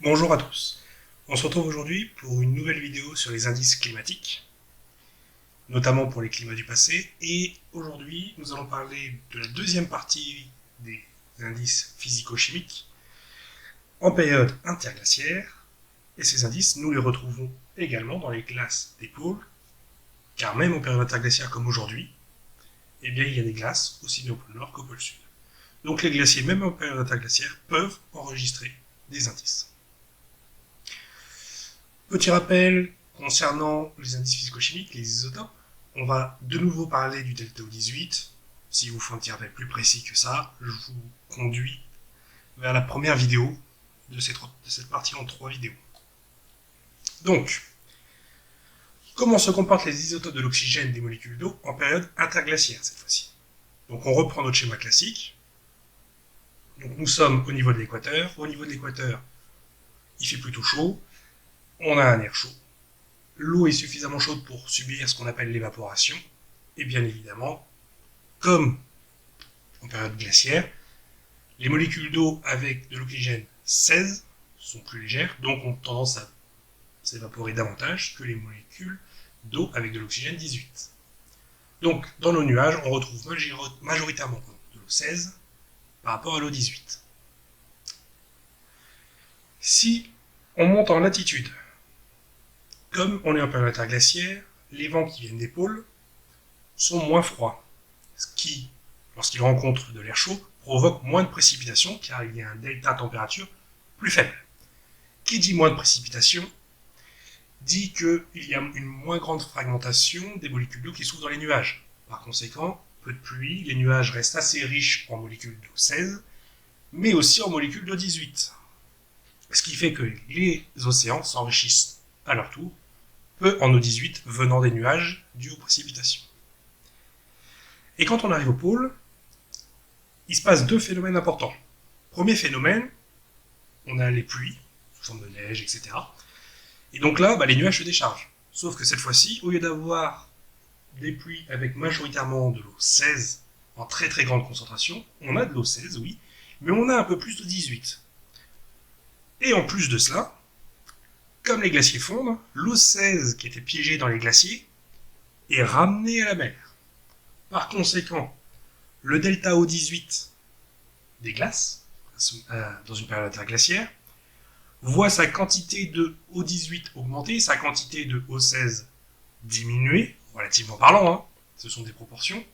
Bonjour à tous. On se retrouve aujourd'hui pour une nouvelle vidéo sur les indices climatiques, notamment pour les climats du passé. Et aujourd'hui, nous allons parler de la deuxième partie des indices physico-chimiques en période interglaciaire. Et ces indices, nous les retrouvons également dans les glaces des pôles, car même en période interglaciaire comme aujourd'hui, eh bien, il y a des glaces aussi bien au pôle Nord qu'au pôle Sud. Donc les glaciers, même en période interglaciaire, peuvent enregistrer des indices. Petit rappel concernant les indices physico-chimiques, les isotopes, on va de nouveau parler du delta O18. Si vous faut un petit rappel plus précis que ça, je vous conduis vers la première vidéo de cette partie en 3 vidéos. Donc, comment se comportent les isotopes de l'oxygène des molécules d'eau en période interglaciaire cette fois-ci? Donc on reprend notre schéma classique. Donc nous sommes au niveau de l'équateur. Au niveau de l'équateur, il fait plutôt chaud. On a un air chaud. L'eau est suffisamment chaude pour subir ce qu'on appelle l'évaporation. Et bien évidemment, comme en période glaciaire, les molécules d'eau avec de l'oxygène 16 sont plus légères, donc ont tendance à s'évaporer davantage que les molécules d'eau avec de l'oxygène 18. Donc, dans nos nuages, on retrouve majoritairement de l'eau 16 par rapport à l'eau 18. Si on monte en latitude, comme on est en période interglaciaire, les vents qui viennent des pôles sont moins froids, ce qui, lorsqu'ils rencontrent de l'air chaud, provoque moins de précipitations car il y a un delta température plus faible. Qui dit moins de précipitations dit qu'il y a une moins grande fragmentation des molécules d'eau qui se trouvent dans les nuages. Par conséquent, peu de pluie, les nuages restent assez riches en molécules d'eau 16, mais aussi en molécules d'eau 18. Ce qui fait que les océans s'enrichissent à leur tour, peu en eau 18 venant des nuages dus aux précipitations. Et quand on arrive au pôle, il se passe deux phénomènes importants. Premier phénomène, on a les pluies, sous forme de neige, etc. Et donc là, les nuages se déchargent. Sauf que cette fois-ci, au lieu d'avoir des pluies avec majoritairement de l'eau 16 en très très grande concentration, on a de l'eau 16, oui, mais on a un peu plus de 18. Et en plus de cela, comme les glaciers fondent, l'eau 16 qui était piégée dans les glaciers est ramenée à la mer. Par conséquent, le delta O18 des glaces, dans une période interglaciaire, voit sa quantité de O18 augmenter, sa quantité de O16 diminuer, relativement parlant, hein, ce sont des proportions.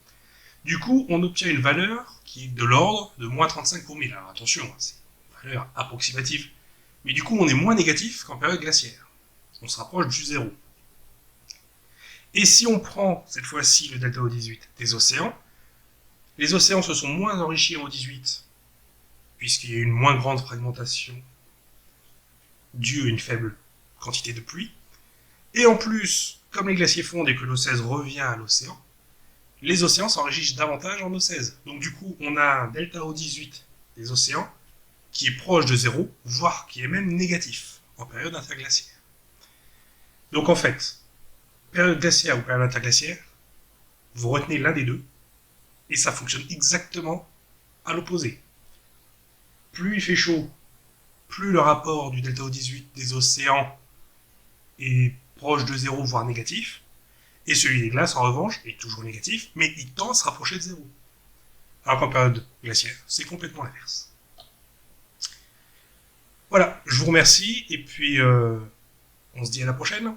Du coup, on obtient une valeur qui est de l'ordre de moins 35 pour 1000. Alors attention, c'est une valeur approximative. Mais du coup, on est moins négatif qu'en période glaciaire. On se rapproche du zéro. Et si on prend, cette fois-ci, le delta O18 des océans, les océans se sont moins enrichis en O18, puisqu'il y a une moins grande fragmentation due à une faible quantité de pluie. Et en plus, comme les glaciers fondent et que l'eau 16 revient à l'océan, les océans s'enrichissent davantage en eau 16. Donc du coup, on a un delta O18 des océans qui est proche de zéro, voire qui est même négatif en période interglaciaire. Donc en fait, période glaciaire ou période interglaciaire, vous retenez l'un des deux, et ça fonctionne exactement à l'opposé. Plus il fait chaud, plus le rapport du delta O18 des océans est proche de zéro, voire négatif, et celui des glaces, en revanche, est toujours négatif, mais il tend à se rapprocher de zéro. Alors qu'en période glaciaire, c'est complètement l'inverse. Voilà, je vous remercie, et puis on se dit à la prochaine.